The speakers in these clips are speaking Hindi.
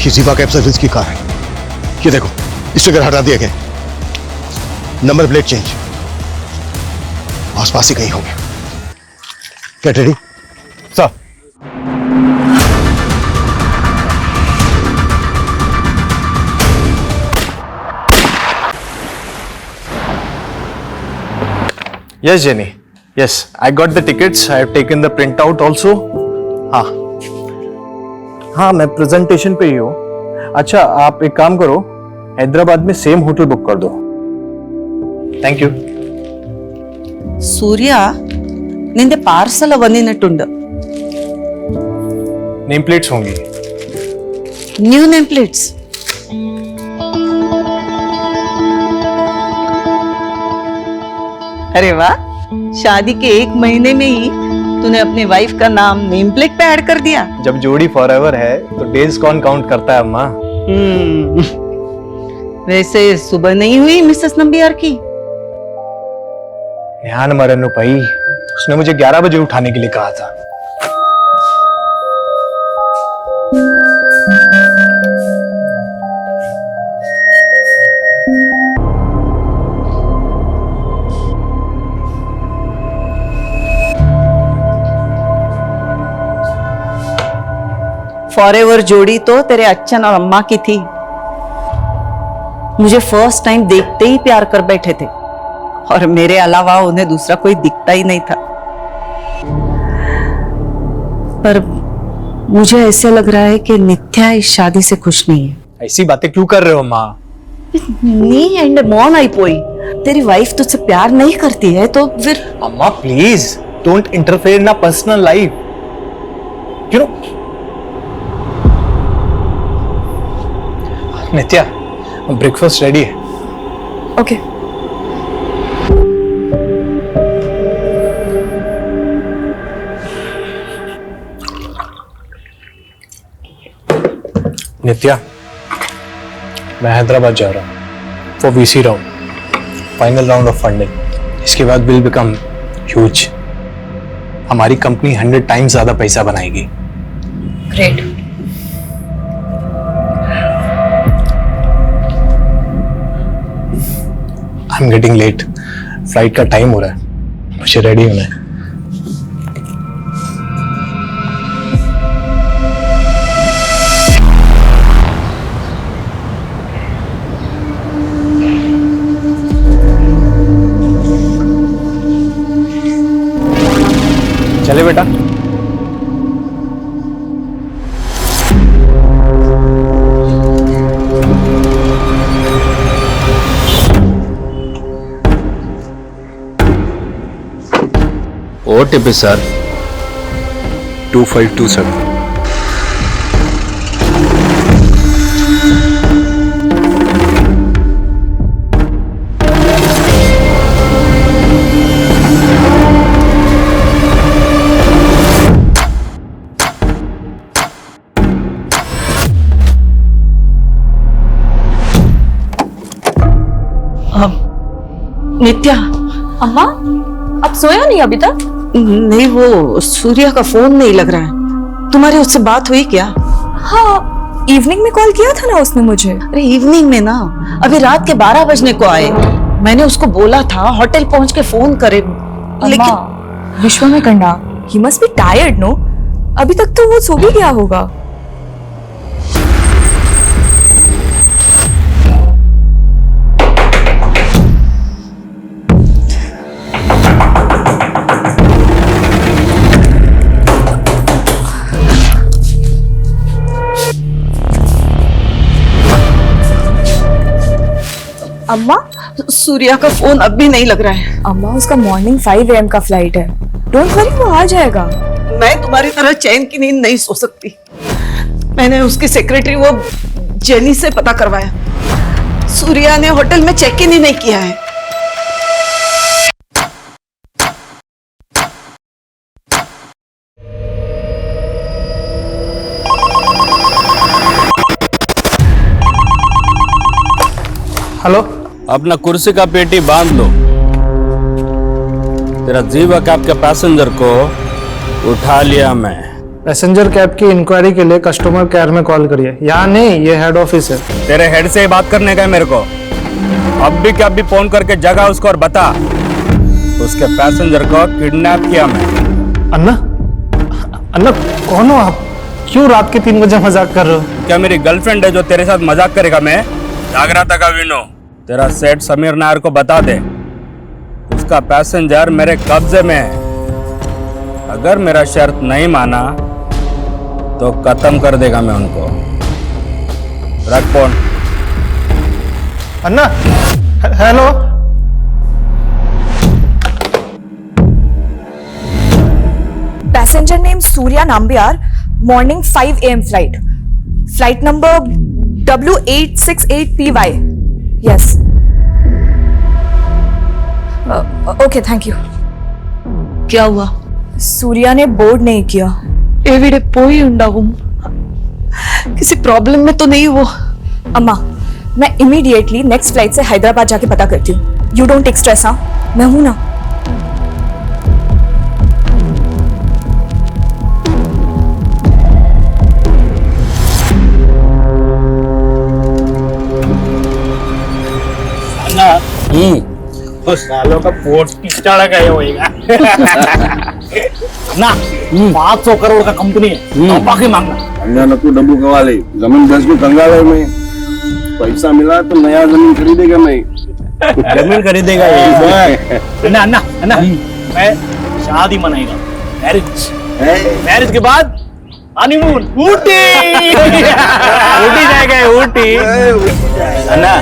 ये जीवा कैब सर्विस की कार है। ये देखो, स्टिकर हटा दिए गए, नंबर प्लेट चेंज, आसपास ही कहीं होंगे। Get ready sir. Yes, Jenny. Yes, I got the tickets. I have taken the printout also. हाँ मैं प्रेजेंटेशन पे ही हूँ। अच्छा आप एक काम करो, हैदराबाद में सेम होटल बुक कर दो। Thank you. സൂര്യ നിന്റെ പാർസൽ വന്നിട്ടുണ്ട്. नेम प्लेट्स होंगी। New name plates. अरे वाह, शादी के 1 महीने में ही तूने अपनी वाइफ का नाम नेम प्लेट पे ऐड कर दिया. जब जोड़ी फॉरएवर है तो डेज कौन काउंट करता है अम्मा? वैसे सुबह नहीं हुई मिसेस नंबियार की? ध्यान मरनु भाई, उसने मुझे 11 बजे उठाने के लिए कहा था। फॉरएवर जोड़ी तो तेरे अच्छन और अम्मा की थी. मुझे फर्स्ट टाइम देखते ही प्यार कर बैठे थे और मेरे अलावा उन्हें दूसरा कोई दिखता ही नहीं था. पर मुझे ऐसे लग रहा है कि नित्या इस शादी से खुश नहीं है. ऐसी बातें क्यों कर रहे हो अम्मा? नी एंड मॉन आई पोई. तेरी वाइफ तुझसे प्यार नहीं करती है तो फिर? अम्मा please don't interfere in personal life. You know Nitya, breakfast ready है. ओके. नित्या, मैं हैदराबाद जा रहा हूँ for VC round, final round of funding. इसके बाद विल बिकम ह्यूज. हमारी कंपनी 100 टाइम्स ज्यादा पैसा बनाएगी. Great. I am getting late. Flight का टाइम हो रहा है, मुझे रेडी होना है. चले बेटा. OTP sir 2527. नित्या. अम्मा अब सोया नहीं अभी तक? नहीं, वो सूर्या का फोन नहीं लग रहा है. तुम्हारी उससे बात हुई क्या? हाँ, इवनिंग में कॉल किया था ना उसने मुझे. अरे इवनिंग में ना, अभी रात के 12 बजने को आए. मैंने उसको बोला था होटल पहुंच के फोन करे, लेकिन विश्वा में कंडा, he must be tired no. अभी तक तो वो सो भी गया होगा. अम्मा, सूर्या का फोन अब भी नहीं लग रहा है. अम्मा उसका मॉर्निंग 5 AM का फ्लाइट है. डोंट वरी, वो आ जाएगा. मैं तुम्हारी तरह चैन की नींद नहीं सो सकती. मैंने उसकी सेक्रेटरी वो जेनी से पता करवाया. सूर्या ने होटल में चेक इन ही नहीं किया है. हेलो. अपना कुर्सी का पेटी बांध लो. तेरा जीवा कैब के पैसेंजर को उठा लिया मैं. पैसेंजर कैब की इंक्वायरी के लिए कस्टमर केयर में कॉल करिए। यहाँ नहीं, ये हेड ऑफिस है। तेरे हेड से ही बात करने का है मेरे को। अब भी क्या भी फोन करके जगा उसको और बता उसके पैसेंजर को किडनैप किया मैं। अन्ना, अन्ना कौन हो आप? क्यों रात के 3 बजे मजाक कर रहे हो? क्या मेरी गर्लफ्रेंड है जो तेरे साथ मजाक करेगा? मैं जाग रहा था का विनो। तेरा सेठ समीर नायर को बता दे उसका पैसेंजर मेरे कब्जे में है। अगर मेरा शर्त नहीं माना तो खत्म कर देगा मैं उनको। रख phone. Anna, hello. Passenger name Surya Nambiar, morning 5 AM flight, flight number W868PY। Yes, okay, thank you. क्या हुआ? सूर्या ने बोर्ड नहीं किया। एविडे पोई उंडावुम। किसी प्रॉब्लम में तो नहीं वो? अम्मा, मैं इमीडिएटली नेक्स्ट फ्लाइट से हैदराबाद जाके पता करती हूँ। यू डोंट टेक स्ट्रेस, हाँ, मैं हूं ना। सालों का पोर्ट पिस्टाड़ा का होएगा ना। 500 करोड़ का कंपनी है, बाकी मांगना। अन्ना न तू डब्बू कवाले, जमीन बेच के कंगाल में पैसा मिला तो नया जमीन खरीदेगा मैं। जमीन खरीदेगा ये। अन्ना अन्ना अन्ना, मैं शादी मनाएगा, मैरिज के बाद हनीमून ऊटी। ऊटी जाएगा, ऊटी। अन्ना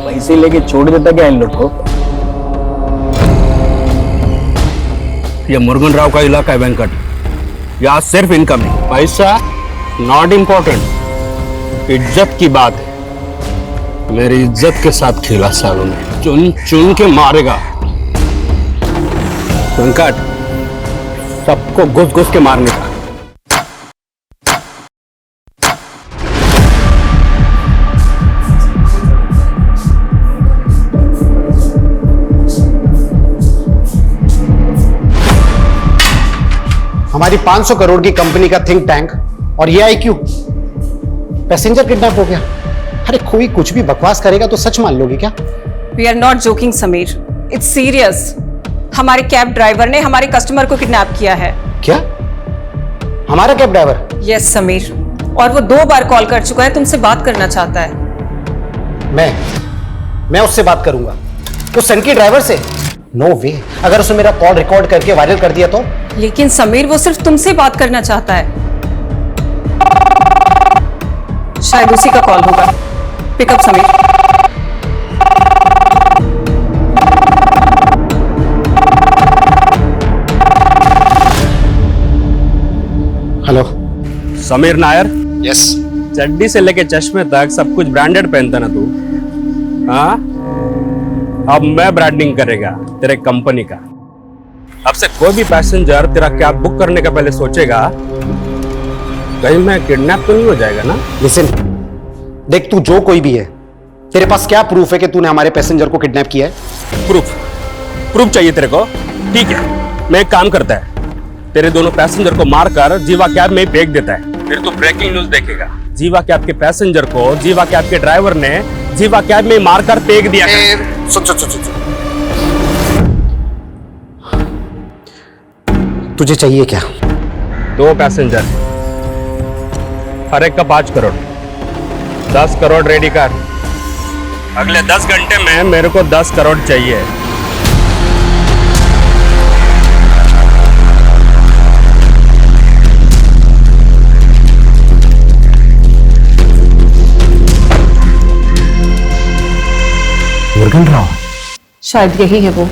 पैसे लेके छोड़ देता क्या इन लोग को? ये मुरुगन राव का इलाका है वेंकट। यहाँ सिर्फ इनकम है, पैसा नॉट इम्पोर्टेंट। इज्जत की बात है। मेरी इज्जत के साथ खेला सालों ने, चुन चुन के मारेगा। वेंकट सबको घुस घुस के मारने का। हमारी 500 करोड़ की कंपनी का थिंक टैंक और ये IQ, पैसेंजर किडनैप हो गया। अरे कोई कुछ भी बकवास करेगा तो सच मान लोगे क्या? We are not joking Sameer, it's serious. हमारे कैब ड्राइवर ने हमारे कस्टमर को किडनैप किया है। क्या? हमारा कैब ड्राइवर? यस समीर, और वो 2 बार कॉल कर चुका है, तुमसे बात करना चाहता है। मैं उससे बात करूंगा, उस सनकी ड्राइवर से? नो वे। अगर उसने मेरा कॉल रिकॉर्ड करके वायरल कर दिया तो? लेकिन समीर वो सिर्फ तुमसे बात करना चाहता है। शायद उसी का कॉल होगा। Pickup Sameer. Hello Sameer Nair. Yes. चड्डी से लेके चश्मे तक सब कुछ ब्रांडेड पहनता ना तू? हाँ, अब मैं ब्रांडिंग करेगा तेरे कंपनी का। अब से कोई भी पैसेंजर तेरा कैब बुक करने का पहले सोचेगा कहीं मैं किडनैप तो नहीं हो जाएगा ना। लिसन, देख तू जो कोई भी है, तेरे पास क्या प्रूफ है कि तूने हमारे पैसेंजर को किडनैप किया है? प्रूफ चाहिए तेरे को? ठीक है, मैं एक काम करता है, तेरे दोनों पैसेंजर को मारकर जीवा कैब में फेंक देता है। फिर तू ब्रेकिंग न्यूज देखेगा। जीवा कैब के पैसेंजर को जीवा कैब के ड्राइवर ने जीवा कैब में मारकर फेंक दिया। सुन। तुझे चाहिए क्या? 2 पैसेंजर, हर एक का 5 करोड़। 10 करोड़ रेडी कर। अगले 10 घंटे में मेरे को 10 करोड़ चाहिए। मुरुगन राव? शायद यही है वो।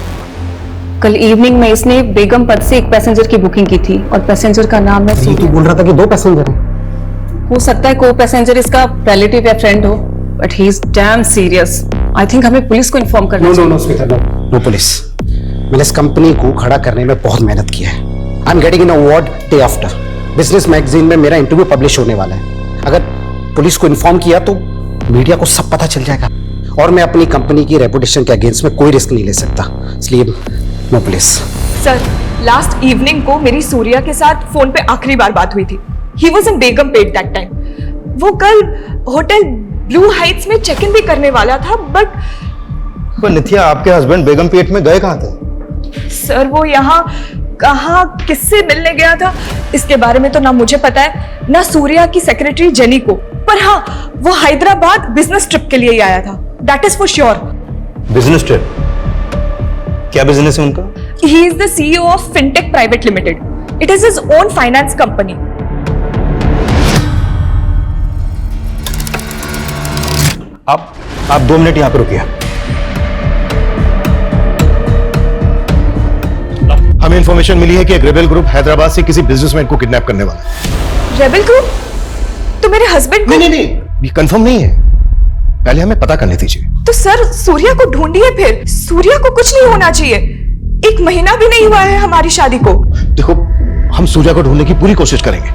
कल इवनिंग में इसने बेगम पद से एक पैसेंजर की बुकिंग की थी और पैसेंजर का नाम है तू बोल रहा था कि 2 पैसेंजर हैं। हो सकता है को पैसेंजर इसका रिलेटिव या फ्रेंड हो, but he is damn serious. I think हमें पुलिस को इन्फॉर्म करना चाहिए। No Smita, no police. मैंने इस कंपनी को खड़ा करने में बहुत मेहनत की है। आई am getting an award day after. Business magazine में मेरा इंटरव्यू पब्लिश होने वाला है। अगर पुलिस को इन्फॉर्म किया तो मीडिया को सब पता चल जाएगा और मैं अपनी कंपनी की रेपुटेशन के अगेंस्ट में कोई रिस्क नहीं ले सकता, इसलिए no police. Sir last evening को मेरी सूर्या के साथ फोन पे आखिरी बार बात हुई थी. He was in Begumpet that time. वो कल होटल ब्लू हाइट्स में चेक इन भी करने वाला था, बट नित्या, आपके हस्बैंड बेगमपेट में गए कहाँ थे? सर वो यहाँ कहाँ किससे मिलने गया था इसके बारे में तो ना मुझे पता है ना सूर्या की सेक्रेटरी जेनी को, पर हाँ वो हैदराबाद बिजनेस ट्रिप के लिए ही आया था. That is for sure. Business trip? क्या बिजनेस है उनका? He is the CEO of fintech private limited. It is his own finance company. आप 2 मिनट यहाँ पे रुकिए. हमें इंफॉर्मेशन मिली है कि एक रेबेल ग्रुप हैदराबाद से किसी बिजनेसमैन को किडनैप करने वाला है. Rebel group? तो मेरे हस्बैंड को? नहीं, ये कंफर्म नहीं है. पहले हमें पता करने दीजिए. तो सर सूर्या को ढूंढिए फिर. सूर्या को कुछ नहीं होना चाहिए. 1 महीना भी नहीं हुआ है हमारी शादी को. देखो, हम सूर्या को ढूंढने की पूरी कोशिश करेंगे,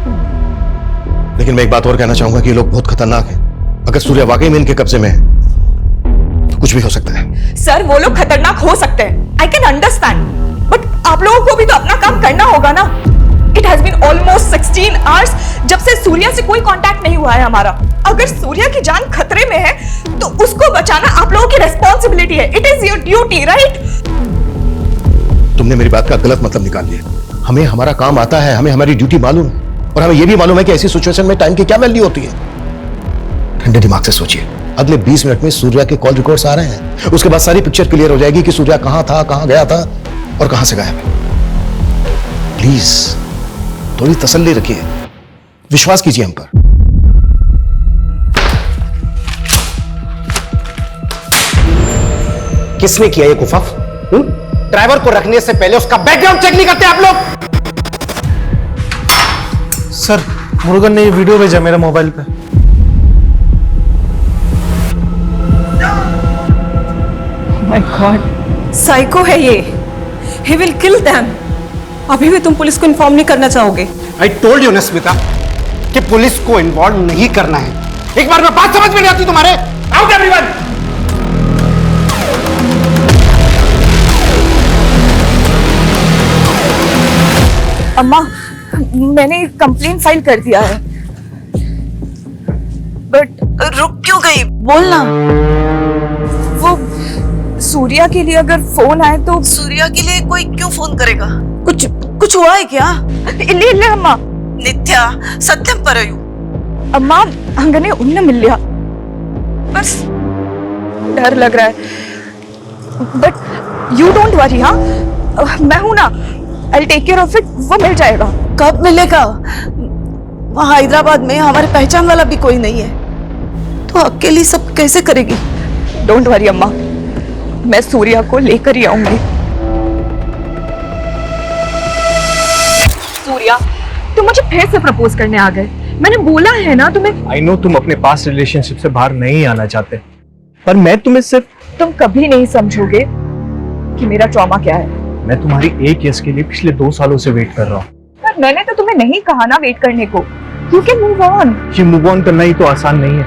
लेकिन मैं एक बात और कहना चाहूंगा कि ये लोग बहुत खतरनाक हैं. अगर सूर्या वाकई में इनके कब्जे में है तो कुछ भी हो सकता है. सर वो लोग खतरनाक हो सकते हैं. आई कैन अंडरस्टैंड, बट आप लोगों को भी तो अपना काम करना होगा ना. It has been almost 16 hours जब से सूर्या से कोई कांटेक्ट नहीं हुआ है हमारा. अगर सूर्या की जान खतरे में है तो उसको बचाना आप लोगों की रिस्पॉन्सिबिलिटी है. It is your duty, right? तुमने मेरी बात का गलत मतलब निकाल लिया. हमें हमारा काम आता है, हमें हमारी ड्यूटी मालूम है, और हमें यह भी मालूम है कि ऐसी सिचुएशन में टाइम की क्या वैल्यू होती है. ठंडे दिमाग से सोचिए. अगले 20 मिनट में सूर्या के कॉल रिकॉर्ड्स आ रहे हैं. उसके बाद सारी पिक्चर क्लियर हो जाएगी कि सूर्या कहां था, कहां गया था और कहां से गायब है. प्लीज थोड़ी तसल्ली रखिए. विश्वास कीजिए हम पर. किसने किया ये कुफाफ? ड्राइवर को रखने से पहले उसका बैकग्राउंड चेक नहीं करते आप लोग? सर मुरुगन ने ये वीडियो भेजा मेरे मोबाइल पे. माय गॉड, साइको है ये. He will kill them. अभी भी तुम पुलिस को इन्फॉर्म नहीं करना चाहोगे? आई टोल्ड यू ना स्मिता कि पुलिस को इन्वॉल्व नहीं करना है. एक बार में बात समझ में नहीं आती तुम्हारे. Out everyone. अम्मा मैंने कंप्लेन फाइल कर दिया है, बट रुक क्यों गई? बोलना. वो सूर्या के लिए अगर फोन आए तो. सूर्या के लिए कोई क्यों फोन करेगा? कुछ हुआ है क्या? ಇಲ್ಲ ಅಮ್ಮ. नित्या, सत्यम परयू. अम्मा हंगने उन्हें मिल लिया, बस डर लग रहा है. But you don't worry. हाँ मैं हूं ना. I take care of it. वो मिल जाएगा. कब मिलेगा? वहां हैदराबाद में हमारे पहचान वाला भी कोई नहीं है, तो अकेली सब कैसे करेगी? डोंट वरी अम्मा, मैं सूर्या को लेकर ही आऊंगी. सूर्या तुम मुझे फिर से प्रपोज करने आ गए. मैंने बोला है ना तुम्हें. आई नो तुम अपने पास्ट रिलेशनशिप से बाहर नहीं आना चाहते, पर मैं तुम्हें सिर्फ. तुम कभी नहीं समझोगे कि मेरा ट्रॉमा क्या है. मैं तुम्हारी एक केस के लिए पिछले 2 सालों से वेट कर रहा हूँ. पर मैंने तो तुम्हें नहीं कहा ना वेट करने को. You can move on. ये मूव ऑन करना ही तो आसान नहीं है.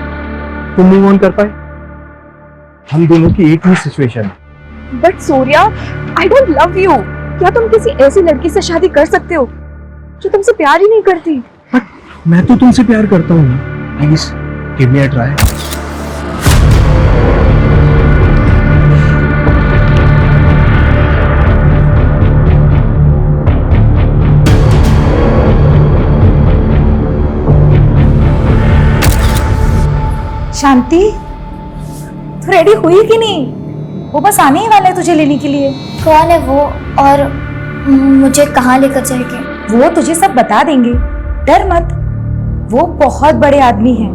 तुम मूव ऑन कर पाए? हम दोनों की एक ही सिचुएशन है. But Surya I don't love you. क्या तुम किसी ऐसी लड़की से शादी कर सकते हो जो तुमसे प्यार ही नहीं करती? मैं तो तुमसे प्यार करता हूँ. Please give me a try. Shanti, तू रेडी हुई कि नहीं? वो बस आने ही वाला है तुझे लेने के लिए. कौन है वो और मुझे कहाँ लेकर जाएंगे? वो तुझे सब बता देंगे, डर मत. वो बहुत बड़े आदमी हैं.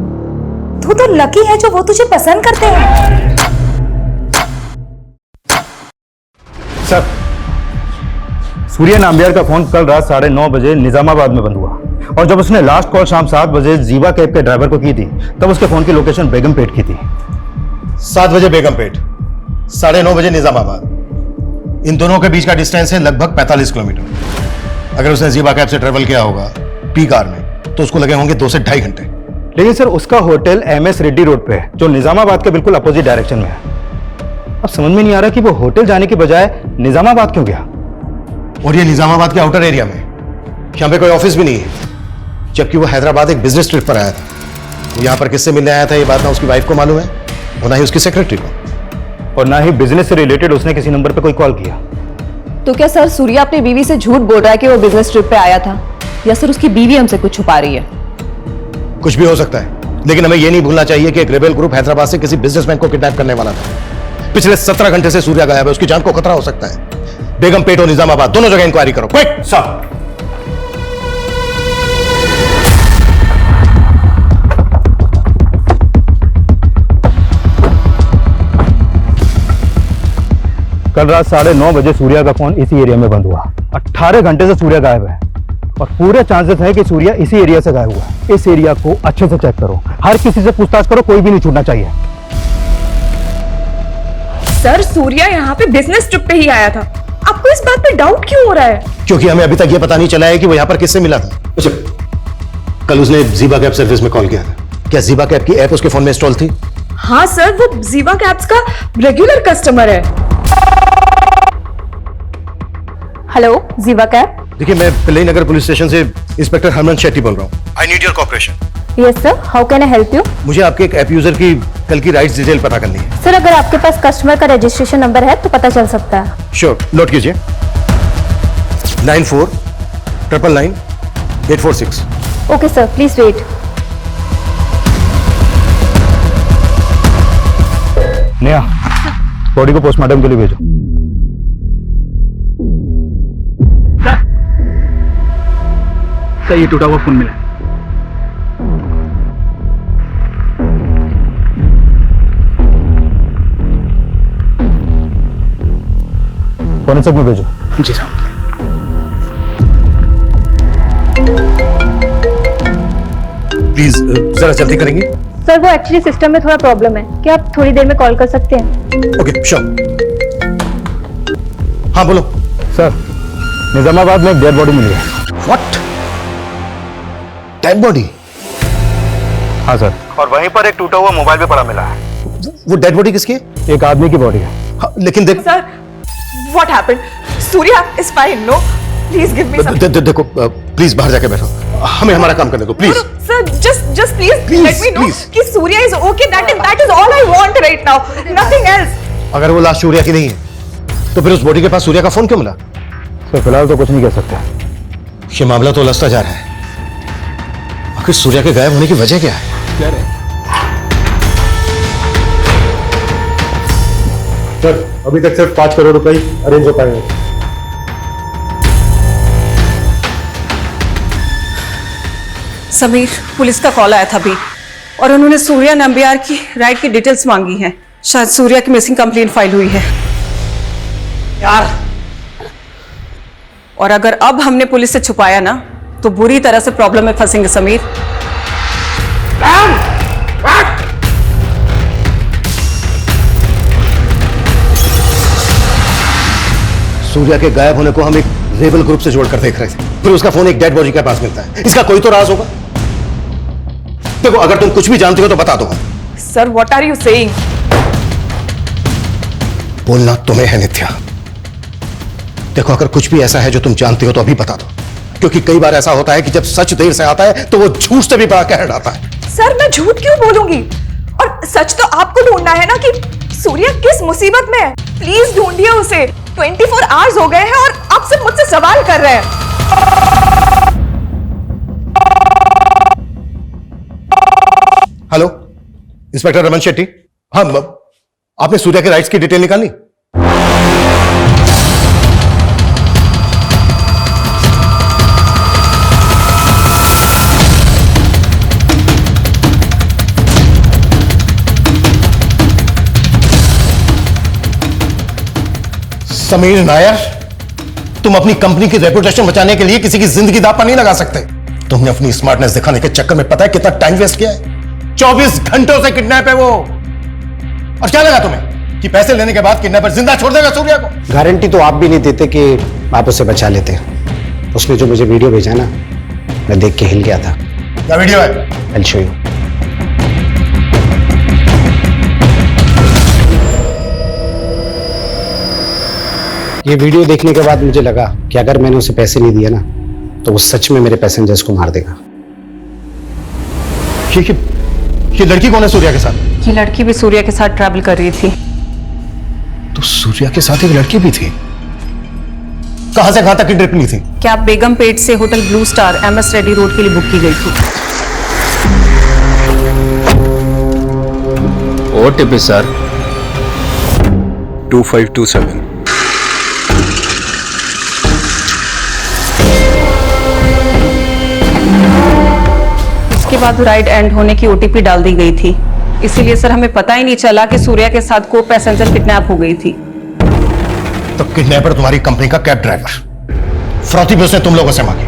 तू तो लकी है जो वो तुझे पसंद करते हैं. सर, सूर्या नाम्बियार का फोन कल रात 9:30 बजे निजामाबाद में बंद हुआ, और जब उसने लास्ट कॉल शाम 7 बजे जीवा कैब के ड्राइवर को की थी, तब उसके फोन की लोकेशन बेगमपेट की थी. 7 बजे बेगमपेट, 9:30 बजे निजामाबाद. इन दोनों के बीच का डिस्टेंस है लगभग 45 किलोमीटर. अगर उसने जीवा कैब से ट्रेवल किया होगा पी कार में, तो उसको लगे होंगे 2 से 2.5 घंटे. लेकिन सर उसका होटल MS रेड्डी रोड पे है, जो निजामाबाद के बिल्कुल अपोजिट डायरेक्शन में है. अब समझ में नहीं आ रहा कि वो होटल जाने की बजाय निजामाबाद क्यों गया. और ये निजामाबाद के आउटर एरिया में, यहाँ पे कोई ऑफिस भी नहीं है, जबकि वो हैदराबाद एक बिजनेस ट्रिप पर आया था। वो यहाँ पर किससे मिलने आया था ये बात ना उसकी वाइफ को मालूम है और ना ही उसकी सेक्रेटरी को, और ना ही बिजनेस से रिलेटेड उसने किसी नंबर पे कोई कॉल किया। तो क्या सर सूर्या अपनी बीवी से झूठ बोल रहा है कि वो बिजनेस ट्रिप पे आया था, या सर उसकी बीवी हमसे कुछ छुपा रही है? कुछ भी हो सकता है, लेकिन हमें यह नहीं भूलना चाहिए कि एक रेबेल ग्रुप हैदराबाद से किसी बिजनेसमैन को किडनैप करने वाला था। पिछले 17 घंटे से सूर्या गायब है, उसकी जान को खतरा हो सकता है। बेगमपेट और निजामाबाद दोनों जगह इंक्वायरी करो, क्विक। सर, कल रात 9:30 बजे सूर्या का फोन इसी एरिया में बंद हुआ। 18 घंटे से सूर्या गायब है और पूरे चांसेस है कि सूर्या इसी एरिया से गायब हुआ है। इस एरिया को अच्छे से चेक करो, हर किसी से पूछताछ करो, कोई भी नहीं छूटना चाहिए। सर सूर्या यहाँ पे बिजनेस ट्रिप पे ही आया था, आपको इस बात पे डाउट क्यों हो रहा है? क्योंकि हमें अभी तक यह पता नहीं चला है कि वो यहाँ पर किससे मिला था। अच्छा, कल उसने जीवा कैब सर्विस में कॉल किया था, क्या जीवा कैब की ऐप उसके फोन में इंस्टॉल थी? हाँ सर, वो जीवा कैब्स का रेगुलर कस्टमर है। हेलो जीवा कैब। देखिए, मैं पिल्लई नगर पुलिस स्टेशन से इंस्पेक्टर हरमन शेट्टी बोल रहा हूँ। I need your cooperation. Yes sir, how can I help you? मुझे आपके एक ऐप यूजर की कल की राइड्स डिटेल पता करनी है। सर अगर आपके पास कस्टमर का रजिस्ट्रेशन नंबर है तो पता चल सकता है। श्योर, नोट कीजिए 9499 846। Okay sir, please wait. Neha, body को पोस्टमार्टम के लिए भेजो। सर ये टूटा हुआ फोन मिला। फोरेंसिक में भेजो। जी साहब। प्लीज जरा जल्दी करेंगे। सर वो एक्चुअली सिस्टम में थोड़ा प्रॉब्लम है, क्या आप थोड़ी देर में कॉल कर सकते हैं? Okay sure. हाँ बोलो। सर, निजामाबाद में एक डेड बॉडी मिली है। व्हाट? Dead body? हाँ सर, और वहीं पर एक टूटा हुआ मोबाइल भी पड़ा मिला है। वो डेड बॉडी किसकी है? एक आदमी की बॉडी है। हाँ, लेकिन देख sir what happened? Surya is fine, no? Please give me some. देखो प्लीज बाहर जाके बैठो, हमें हमारा काम करने दो please. Sir just please let me know please. कि Surya is okay. That is all I want right now. Nothing else. अगर वो लाश सूर्या की नहीं है तो फिर उस बॉडी के पास सूर्या का फोन क्यों मिला? सर फिलहाल तो कुछ नहीं कह सकते। ये मामला तो उलझता जा रहा है। आखिर सूर्या के गायब होने की वजह क्या है? सर अभी तक सिर्फ 5 करोड़ रुपए अरेंज हो पाए हैं। समीर, पुलिस का कॉल आया था अभी और उन्होंने सूर्या नंबियार की राइड की डिटेल्स मांगी हैं। शायद सूर्या की मिसिंग कंप्लेंट फाइल हुई है यार। और अगर अब हमने पुलिस से छुपाया ना तो बुरी तरह से प्रॉब्लम में फंसेंगे समीर। सूर्या के गायब होने को हम एक रेबल ग्रुप से जोड़कर देख रहे थे, फिर उसका फोन एक डेड बॉडी के पास मिलता है। इसका कोई तो राज होगा। देखो, अगर तुम कुछ भी जानती हो तो बता दो। Sir what are you saying? बोलना तुम्हें है नित्या। देखो, अगर कुछ भी ऐसा है जो तुम जानती हो तो अभी बता दो, क्योंकि कई बार ऐसा होता है कि जब सच देर से आता है तो वो झूठ से भी बड़ा कहर आता है। सर मैं झूठ क्यों बोलूंगी? और सच तो आपको ढूंढना है ना कि सूर्या किस मुसीबत में है। प्लीज ढूंढिए उसे। 24 आवर्स हो गए हैं और आप सिर्फ मुझसे सवाल कर रहे हैं। Hello, inspector Raman Shetty. हाँ, आपने सूर्या के राइट्स की डिटेल निकाली? समीर नायर, तुम अपनी कंपनी की रेपुटेशन बचाने के लिए किसी की जिंदगी दांव पर नहीं लगा सकते। तुमने अपनी स्मार्टनेस दिखाने के चक्कर में पता है कितना टाइम वेस्ट किया है। 24 घंटों से किडनैप है वो। और क्या लगा तुम्हें कि पैसे लेने के बाद किडनैपर जिंदा छोड़ देगा सूर्या को? गारंटी तो आप भी नहीं देते कि आप उसे बचा लेते। उसने जो मुझे वीडियो भेजा ना, मैं देख के हिल गया था। क्या वीडियो है? I'll show you. ये वीडियो देखने के बाद मुझे लगा कि अगर मैंने उसे पैसे नहीं दिए ना तो वो सच में मेरे पैसेंजर्स को मार देगा। ये लड़की कौन है सूर्या के साथ? ये लड़की भी सूर्या के साथ ट्रैवल कर रही थी। तो सूर्या के साथ एक लड़की भी थी? कहां से कहां तक की ट्रिप ली थी? कैब बेगमपेट से hotel blue star MS Reddy road के लिए बुक की गई थी। OTP sir 2527। इसके बाद राइड एंड होने की OTP डाल दी गई थी, इसीलिए सर हमें पता ही नहीं चला कि सूर्या के साथ को पैसेंजर किडनैप हो गई थी। तो किडनैपर तुम्हारी कंपनी का कैब ड्राइवर, फ्रॉती भी उसने तुम लोगों से मांगी।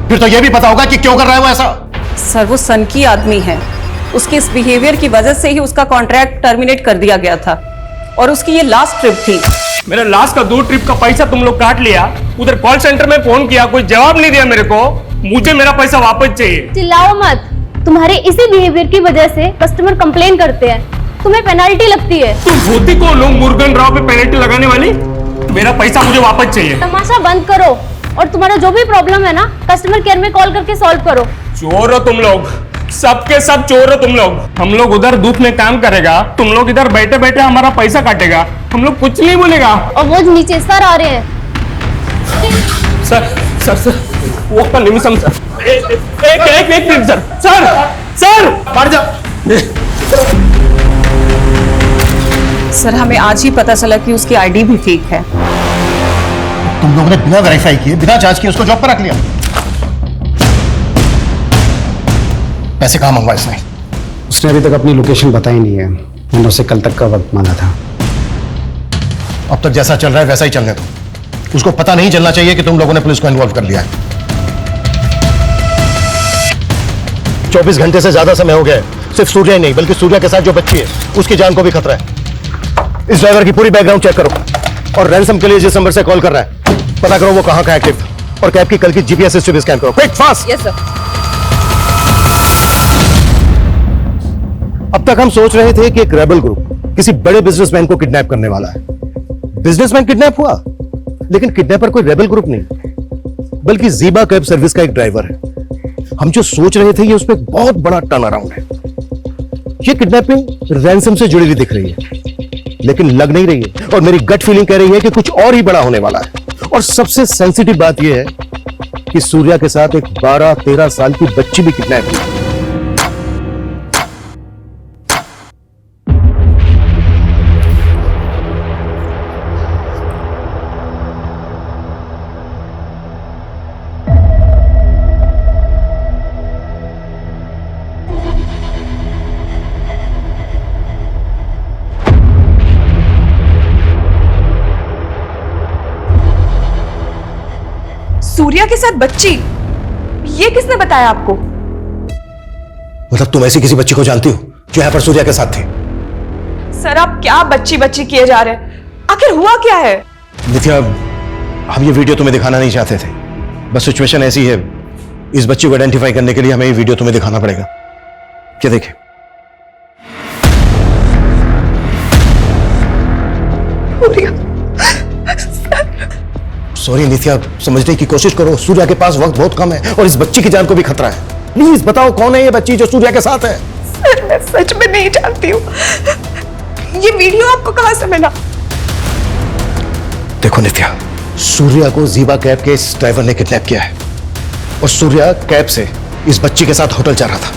फिर तो यह भी पता होगा कि क्यों कर रहा है वो ऐसा। सर वो सन की आदमी है, उसके इस बिहेवियर की वजह से ही उसका कॉन्ट्रैक्ट टर्मिनेट कर दिया गया था और उसकी ये लास्ट ट्रिप थी। मेरे लास्ट का 2 ट्रिप का पैसा तुम लोग काट लिया, उधर कॉल सेंटर में फोन किया, कोई जवाब नहीं दिया मेरे को। मुझे मेरा पैसा वापस चाहिए। चिल्लाओ मत, तुम्हारे इसी बिहेवियर की वजह से कस्टमर कंप्लेन करते हैं, तुम्हें पेनल्टी लगती है। तुम भूती कौन हो मुर्गन राव पे पेनल्टी लगाने वाली? मेरा पैसा मुझे वापस चाहिए। तमाशा बंद करो और तुम्हारा जो भी प्रॉब्लम है ना कस्टमर केयर में कॉल करके सॉल्व करो। चोर हो तुम लोग, सबके सब चोर हो तुम लोग। हम लोग उधर धूप में काम करेगा, तुम लोग इधर बैठे बैठे हमारा पैसा काटेगा, हम लोग कुछ नहीं बोलेगा। और वो नीचे सर आ रहे हैं। सर सर सर वो का निमिषम सर, एक मिनट सर, सर मर जा। सर हमें आज ही पता चला कि उसकी ID भी फेक है। तुम लोगों ने बिना वेरीफाई किए, बिना जांच किए उसको जॉब पर रख लिया। पैसे कहां मंगवाए इसने? उसने अभी तक अपनी लोकेशन बताई नहीं है, मैंने उसे कल तक का वक्त मांगा था। अब तक जैसा चल रहा है वैसा ही चलने दो, उसको पता नहीं चलना चाहिए कि तुम लोगों ने पुलिस को इन्वॉल्व कर लिया है। 24 घंटे से ज्यादा समय हो गया है, सिर्फ सूर्या ही नहीं बल्कि सूर्या के साथ जो बच्ची है उसकी जान को भी खतरा है। इस ड्राइवर की पूरी बैकग्राउंड चेक करो और रैंसम के लिए जिस नंबर से कॉल कर रहा है पता करो वो कहां का एक्टिव था और कैब की कल की GPS हिस्ट्री भी स्कैन करो। Quick fast. Yes sir. अब तक हम सोच रहे थे कि एक रेबल ग्रुप किसी बड़े बिजनेसमैन को किडनैप करने वाला है। बिजनेसमैन किडनैप हुआ, लेकिन किडनैपर कोई रेबल ग्रुप नहीं बल्कि ज़ीबा कैब सर्विस का एक ड्राइवर है। हम जो सोच रहे थे ये उसमें बहुत बड़ा टर्न अराउंड है। ये किडनैपिंग रैंसम से जुड़ी हुई दिख रही है लेकिन लग नहीं रही है और मेरी गट फीलिंग कह रही है कि कुछ और ही बड़ा होने वाला है। और सबसे सेंसिटिव बात यह है कि सूर्या के साथ एक 12-13 साल की बच्ची भी किडनैप हुई। सूर्या के साथ बच्ची, ये किसने बताया आपको? मतलब तुम ऐसी किसी बच्ची को जानती हो जो यहां पर सूर्या के साथ थी? सर आप क्या बच्ची बच्ची किए जा रहे हैं? आखिर हुआ क्या है? नित्या, हम ये वीडियो तुम्हें दिखाना नहीं चाहते थे, बस सिचुएशन ऐसी है, इस बच्ची को आइडेंटिफाई करने के लिए हमें ये वीडियो तुम्हें दिखाना पड़ेगा। क्या देखे? सॉरी नित्या, समझने की कोशिश करो, सूर्या के पास वक्त बहुत कम है और इस बच्ची की जान को भी खतरा है। प्लीज बताओ कौन है ये बच्ची जो सूर्या के साथ है? सर मैं सच में नहीं जानती हूँ। ये वीडियो आपको कहां से मिला? देखो नित्या, सूर्या को ज़ीबा कैब के इस ड्राइवर ने किडनैप किया है और सूर्या कैब से इस बच्ची के साथ होटल जा रहा था,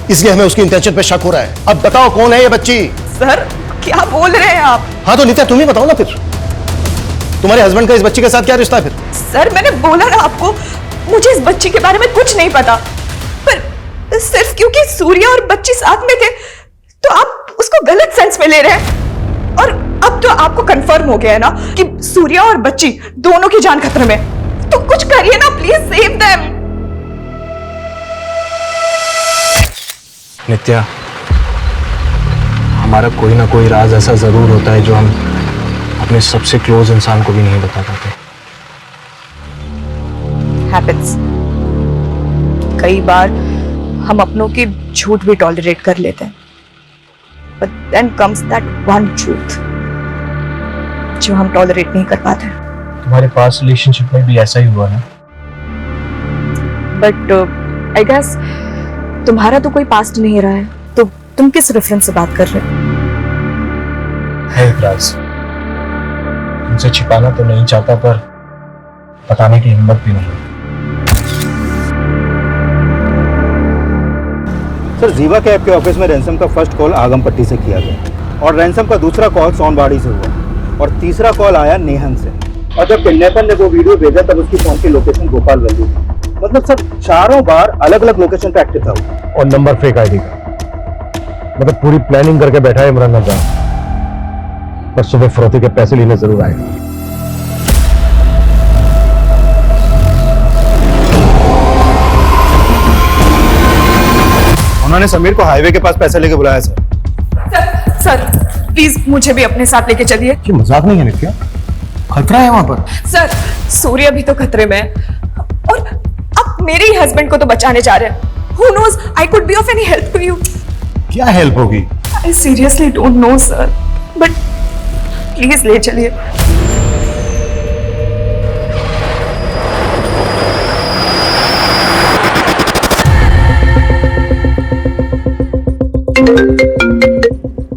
इसलिए हमें उसकी इंटेंशन पे शक हो रहा है। अब बताओ कौन है ये बच्ची? सर क्या बोल रहे हैं आप? हाँ तो नित्या तुम ही बताओ ना, फिर तुम्हारे हस्बैंड का इस बच्ची के साथ क्या रिश्ता है फिर? सर मैंने बोला ना आपको, मुझे इस बच्ची के बारे में कुछ नहीं पता, पर सिर्फ क्योंकि सूर्या और बच्ची साथ में थे तो आप उसको गलत सेंस में ले रहे हैं। और अब तो आपको कंफर्म हो गया है ना कि सूर्या और बच्ची दोनों की जान खतरे में, तो कुछ करिए ना, प्लीज सेव देम। नित्या, हमारा कोई ना कोई राज ऐसा जरूर होता है जो हम अपने सबसे क्लोज इंसान को भी नहीं बता पाते। हैपेंस। कई बार हम अपनों की झूठ भी टॉलरेट कर लेते हैं, but then comes that one truth जो हम टॉलरेट नहीं कर पाते। तुम्हारे पास रिलेशनशिप में भी ऐसा ही हुआ ना? बट आई गेस तुम्हारा तो कोई पास्ट नहीं रहा है, तो तुम किस रेफरेंस से बात कर रहे हो? है एक राज, तुमसे छिपाना तो नहीं चाहता पर बताने की हिम्मत भी नहीं। सर, जीवा कैब के ऑफिस में रैंसम का फर्स्ट कॉल आगमपट्टी से किया गया और रैंसम का दूसरा कॉल सोनबाड़ी से हुआ और तीसरा कॉल आया नेहन से। और जब किडनैपर ने वो वीडियो भेजा तब उसकी फोन की लोकेशन गोपाल वैली थी। मतलब सर, चारों बार अलग अलग लोकेशन पे एक्टिव था वो। और नंबर फेक आईडी का। मतलब पूरी प्लानिंग करके बैठा है इमरान नज़ार, पर सुबह फरोती के पैसे लेने जरूर आएगा। उन्होंने समीर को हाईवे के पास पैसे लेके बुलाया सर। सर प्लीज मुझे भी अपने साथ लेके चलिए। ये मजाक नहीं है नित्या, खतरा है वहां पर। सर सूर्य भी तो खतरे में है और आप मेरे ही हस्बैंड को तो बचाने जा रहे हैं। Who knows, I could be of any help to you. क्या हेल्प होगी? I seriously don't know, sir. But please ले चलिए।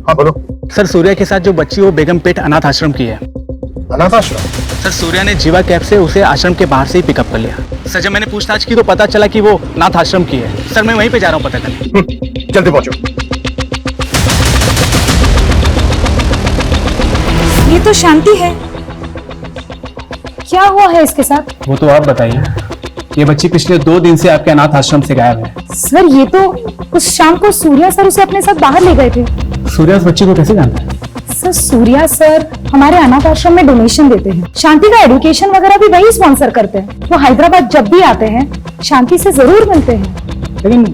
हाँ बोलो। सर, सूर्या के साथ जो बच्ची वो बेगमपेट अनाथ आश्रम की है। अनाथ आश्रम? सर, सूर्या ने जीवा कैब से उसे आश्रम के बाहर से ही पिकअप कर लिया। सर, जब मैंने पूछताछ की तो पता चला कि वो अनाथ आश्रम की है। सर, मैं वहीं पे जा रहा हूँ पता करने। जल्दी पहुंचो। ये तो शांति है, क्या हुआ है इसके साथ? वो तो आप बताइए। ये बच्ची पिछले 2 दिन से आपके अनाथ आश्रम से गायब है। सर, ये तो उस शाम को सूर्या सर उसे अपने साथ बाहर ले गए थे। सूर्या उस बच्ची को कैसे जानता है? सर, सूर्या सर हमारे अनाथ आश्रम में डोनेशन देते हैं। शांति का एजुकेशन वगैरह भी वही स्पॉन्सर करते हैं। वो हैदराबाद जब भी आते हैं शांति से जरूर मिलते हैं। लेकिन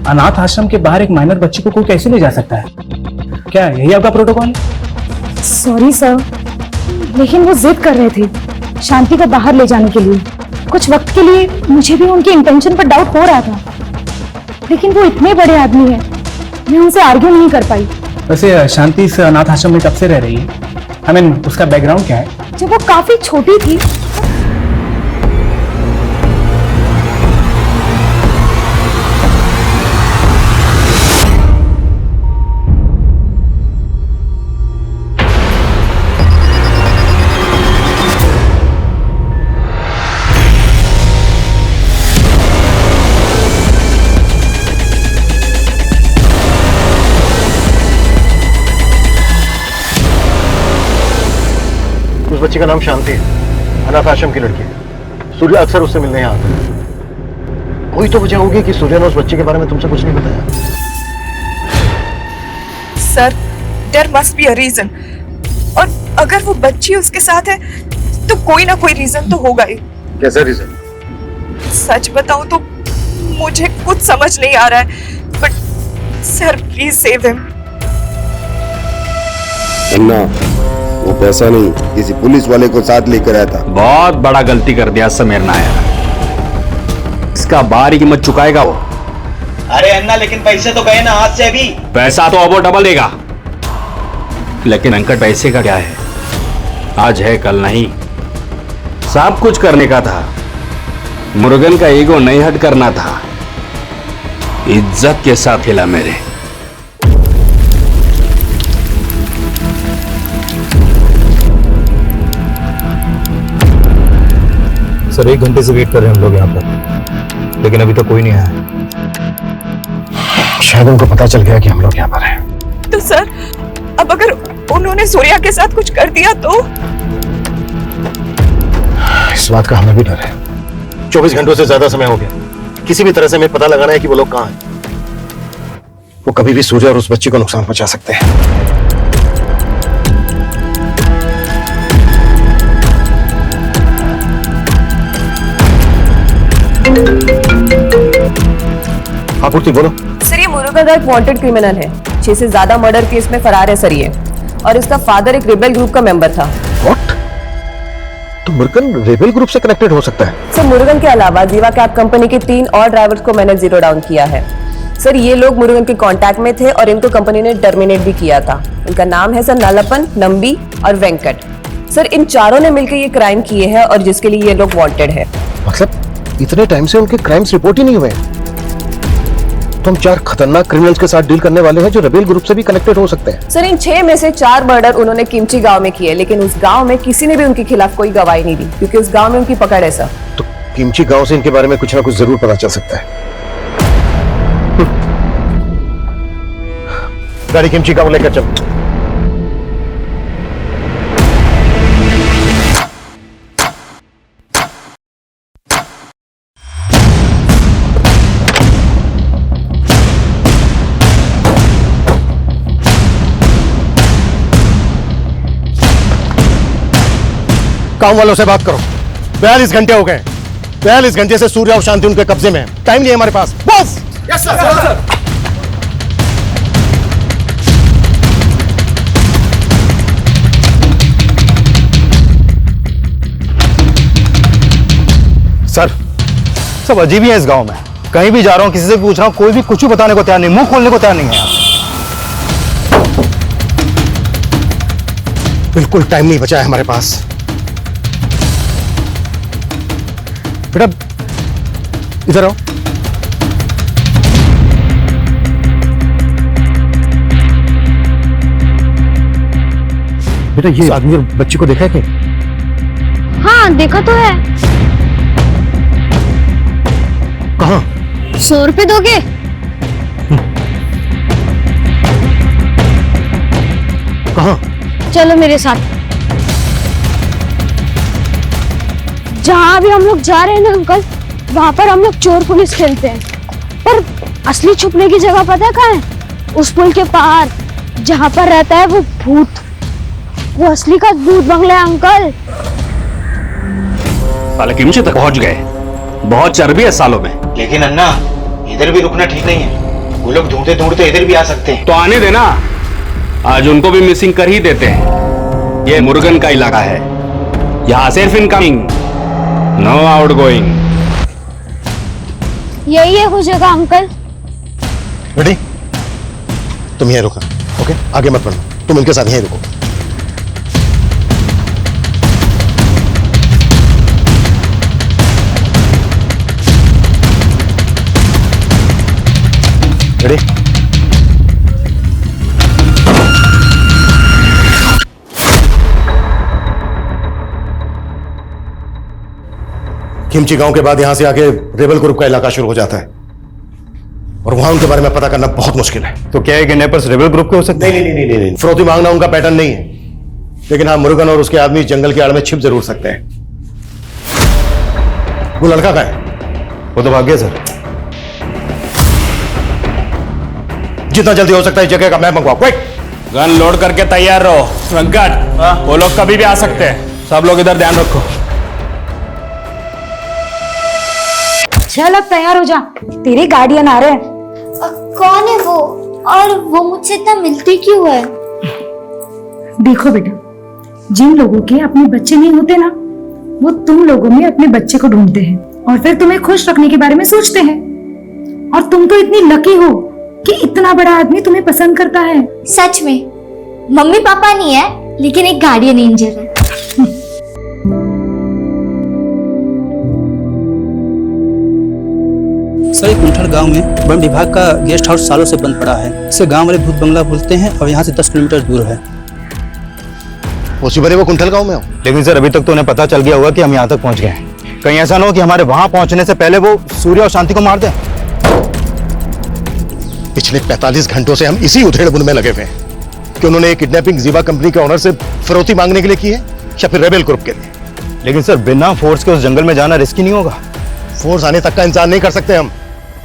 अनाथ आश्रम के बाहर एक माइनर बच्ची को कोई कैसे ले जा सकता है? क्या यही आपका प्रोटोकॉल है? सॉरी सर, लेकिन वो जिद कर रहे थे शांति को बाहर ले जाने के लिए। कुछ वक्त के लिए मुझे भी उनकी इंटेंशन पर डाउट हो रहा था, लेकिन वो इतने बड़े आदमी हैं, मैं उनसे आर्ग्यू नहीं कर पाई। वैसे शांति इस अनाथ आश्रम में कब से रह रही है? I mean, उसका बैकग्राउंड क्या है? जब वो काफी छोटी थी। उस बच्ची का नाम शांति है, अनाथ आश्रम की लड़की है। सूर्य अक्सर उससे मिलने यहाँ आता है। कोई तो वजह होगी कि सूर्य ने उस बच्चे के बारे में तुमसे कुछ नहीं बताया। Sir, there must be a reason, और अगर वो बच्ची उसके साथ है तो कोई ना कोई रीजन तो होगा ही। कैसा रीजन? सच बताऊं तो मुझे कुछ समझ नहीं आ रहा है, but sir please save him. अन्ना, वो पैसा नहीं, किसी पुलिस वाले को साथ लेकर आया था। बहुत बड़ा गलती कर दिया समीर नायर। इसका बाहरी कीमत चुकाएगा वो। अरे अन्ना, लेकिन पैसे तो गए ना हाथ से अभी। पैसा तो अब वो डबल देगा, लेकिन अंकट पैसे का क्या है? आज है कल नहीं। सब कुछ करने का था, मुर्गन का ईगो नहीं हट करना था। इज्जत के साथ हिला मेरे। सर, 1 घंटे से वेट कर रहे हैं हम लोग यहाँ पर, लेकिन अभी तक कोई नहीं आया। शायद उनको पता चल गया कि हम लोग यहाँ पर हैं। तो सर, अब अगर उन्होंने सूर्या के साथ कुछ कर दिया तो? इस बात का हमें भी डर है। 24 घंटों से ज्यादा समय हो गया। किसी भी तरह से हमें पता लगाना है कि वो लोग कहाँ हैं। वो कभी भी सूर्य और उस बच्ची को नुकसान पहुंचा सकते हैं। हाँ पूर्ति, बोलो। सर, ये मुरुगन एक वांटेड क्रिमिनल है। 6 से ज्यादा मर्डर केस में फरार है सर ये, और इसका फादर एक रेबेल ग्रुप का मेंबर था। व्हाट? तो मुरुगन रेबेल ग्रुप से कनेक्टेड हो सकता है? सर, मुरुगन के अलावा जीवा कैब कंपनी के 3 और ड्राइवर्स को मैंने जीरो डाउन किया है। सर, ये लोग मुरुगन के कांटेक्ट में थे और इनको कंपनी ने टर्मिनेट भी किया था। इनका नाम है सर नलपन, नंबी और वेंकट। सर इन चारों ने मिलकर ये क्राइम किए हैं और जिसके लिए ये लोग वांटेड है। मतलब इतने टाइम से उनके क्राइम्स रिपोर्ट ही नहीं हुए हैं। तो हम 4 खतरनाक क्रिमिनल्स के साथ डील करने वाले हैं जो रेबेल ग्रुप से भी कनेक्टेड हो सकते हैं। सर इन 6 में से 4 मर्डर उन्होंने किमची गांव में किए, लेकिन उस गांव में किसी ने भी उनके खिलाफ कोई गवाही नहीं दी क्योंकि उस गांव में उनकी पकड़ है सर। तो किमची गांव से इनके बारे में कुछ ना कुछ जरूर पता चल सकता है। गाड़ी किमची गांव लेकर चल। गांव वालों से बात करो। 42 घंटे हो गए। 42 घंटे से सूर्य और शांति उनके कब्जे में है। टाइम नहीं है हमारे पास। बस। Yes sir. सर सब अजीब ही है इस गांव में। कहीं भी जा रहा हूं, किसी से पूछ रहा हूं, कोई भी कुछ भी बताने को तैयार नहीं, मुंह खोलने को तैयार नहीं है। बिल्कुल टाइम नहीं बचा है हमारे पास। बेटा इधर आओ। बेटा ये आदमी और बच्ची को देखा है कहीं? हाँ देखा तो है। कहाँ? 100 रुपए दोगे? कहाँ? चलो मेरे साथ। जहाँ भी हम लोग जा रहे हैं ना अंकल, वहाँ पर हम लोग चोर पुलिस खेलते हैं, पर असली छुपने की जगह पता है कहाँ है? उस पुल के पार जहाँ पर रहता है वो भूत, वो असली का भूत बंगला है अंकल। साले किमची तक पहुंच गए। बहुत चर्बी है सालों में। लेकिन अन्ना इधर भी रुकना ठीक नहीं है। वो लोग ढूंढते ढूंढते इधर भी आ सकते हैं। तो आने देना, आज उनको भी मिसिंग कर ही देते हैं। ये मुर्गन का इलाका है, यहाँ सिर्फ इनकमिंग, नो आउटगोइंग। यही है वो जगह अंकल। बेटी तुम यहीं रुको, ओके? आगे मत बढ़ो, तुम इनके साथ यहीं रुको। रेडी? किमची गांव के बाद यहां से आके रेबल ग्रुप का इलाका शुरू हो जाता है और वहां उनके बारे में पता करना बहुत मुश्किल है। तो क्या है कि नेपर्स रेबल ग्रुप के हो सकते हैं? नहीं। फिरौती मांगना उनका पैटर्न नहीं है, लेकिन हाँ मुरुगन और उसके आदमी जंगल की आड़ में छिप जरूर सकते हैं। वो लड़का कहाँ है? वो तो भाग गया सर। जितना जल्दी हो सकता है जगह का मैप मंगवाओ। क्विक। गन लोड करके तैयार रहो। वेंकट, वो लोग कभी भी आ सकते हैं। सब लोग इधर ध्यान रखो। चल अब तैयार हो जा, तेरे गार्डियन आ रहे हैं। कौन है वो और वो मुझसे इतना मिलती क्यों है? देखो बेटा, जिन लोगों के अपने बच्चे नहीं होते ना, वो तुम लोगों में अपने बच्चे को ढूंढते हैं और फिर तुम्हें खुश रखने के बारे में सोचते हैं। और तुम तो इतनी लकी हो कि इतना बड़ा आदमी तुम्हें पसंद करता है। सच में मम्मी पापा नहीं है, लेकिन एक गार्डियन एंजल है। सर एक कुंठल गांव में वन विभाग का गेस्ट हाउस सालों से बंद पड़ा है। इसे गांव वाले भूत बंगला बोलते हैं और यहाँ से 10 किलोमीटर दूर है। उसी बने वो कुंठल गांव में हो। लेकिन सर अभी तक तो उन्हें पता चल गया होगा कि हम यहाँ तक पहुँच गए हैं। कहीं ऐसा ना हो कि हमारे वहां पहुंचने से पहले वो सूर्य और शांति को मार दें। पिछले 45 घंटों से हम इसी उधेड़-बुन में लगे हुए हैं कि उन्होंने किडनैपिंग जीवा कंपनी के ऑनर से फिरौती मांगने के लिए की है या फिर रेबेल ग्रुप के लिए। लेकिन सर बिना फोर्स के उस जंगल में जाना रिस्की नहीं होगा? फोर्स आने तक का इंतजार नहीं कर सकते हम।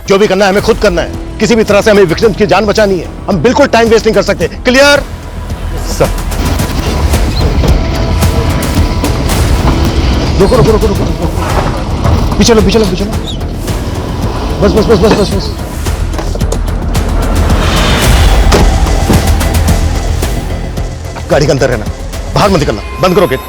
जो भी करना है हमें खुद करना है। किसी भी तरह से हमें विक्टिम की जान बचानी है। हम बिल्कुल टाइम वेस्ट नहीं कर सकते। क्लियर? सर रुको रुको रुको रुको, पीछे लो पीछे लो पीछे लो। बस बस बस बस बस बस। गाड़ी के अंदर रहना, बाहर मत निकलना। बंद करो गेट।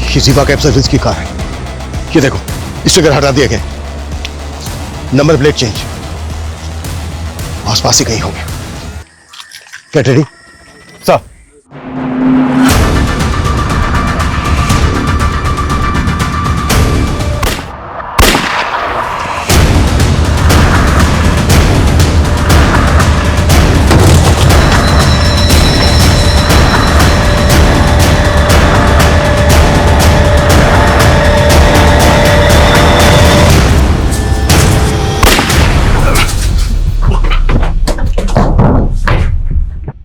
ये जीवा कैब सर्विस की कार है। ये देखो स्टिकर हटा दिए गए, नंबर प्लेट चेंज, आसपास ही कहीं होंगे। Get ready sir.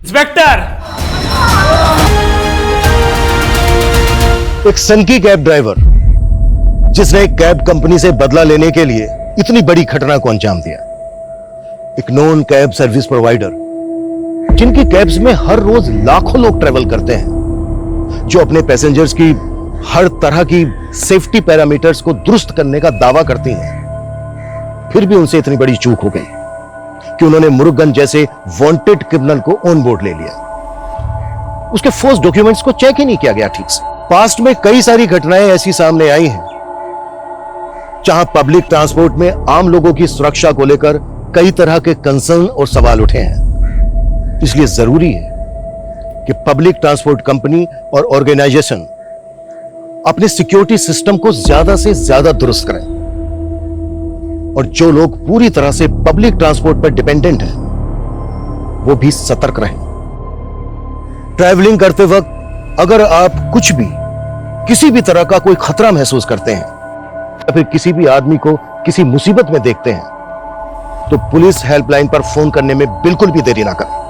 इंस्पेक्टर, एक सनकी कैब ड्राइवर जिसने एक कैब कंपनी से बदला लेने के लिए इतनी बड़ी घटना को अंजाम दिया। एक नॉन कैब सर्विस प्रोवाइडर जिनकी कैब्स में हर रोज लाखों लोग ट्रेवल करते हैं, जो अपने पैसेंजर्स की हर तरह की सेफ्टी पैरामीटर्स को दुरुस्त करने का दावा करती हैं, फिर भी उनसे इतनी बड़ी चूक हो गई कि उन्होंने मुरुगन जैसे वांटेड क्रिमिनल को ऑन बोर्ड ले लिया। उसके फोर्स डॉक्यूमेंट्स को चेक ही नहीं किया गया ठीक से। पास्ट में कई सारी घटनाएं ऐसी सामने आई हैं जहां पब्लिक ट्रांसपोर्ट में आम लोगों की सुरक्षा को लेकर कई तरह के कंसर्न और सवाल उठे हैं। इसलिए जरूरी है कि पब्लिक ट्रांसपोर्ट कंपनी और ऑर्गेनाइजेशन अपने सिक्योरिटी सिस्टम को ज्यादा से ज्यादा दुरुस्त करें और जो लोग पूरी तरह से पब्लिक ट्रांसपोर्ट पर डिपेंडेंट हैं वो भी सतर्क रहें। ट्रैवलिंग करते वक्त अगर आप कुछ भी किसी भी तरह का कोई खतरा महसूस करते हैं या फिर किसी भी आदमी को किसी मुसीबत में देखते हैं तो पुलिस हेल्पलाइन पर फोन करने में बिल्कुल भी देरी ना करें।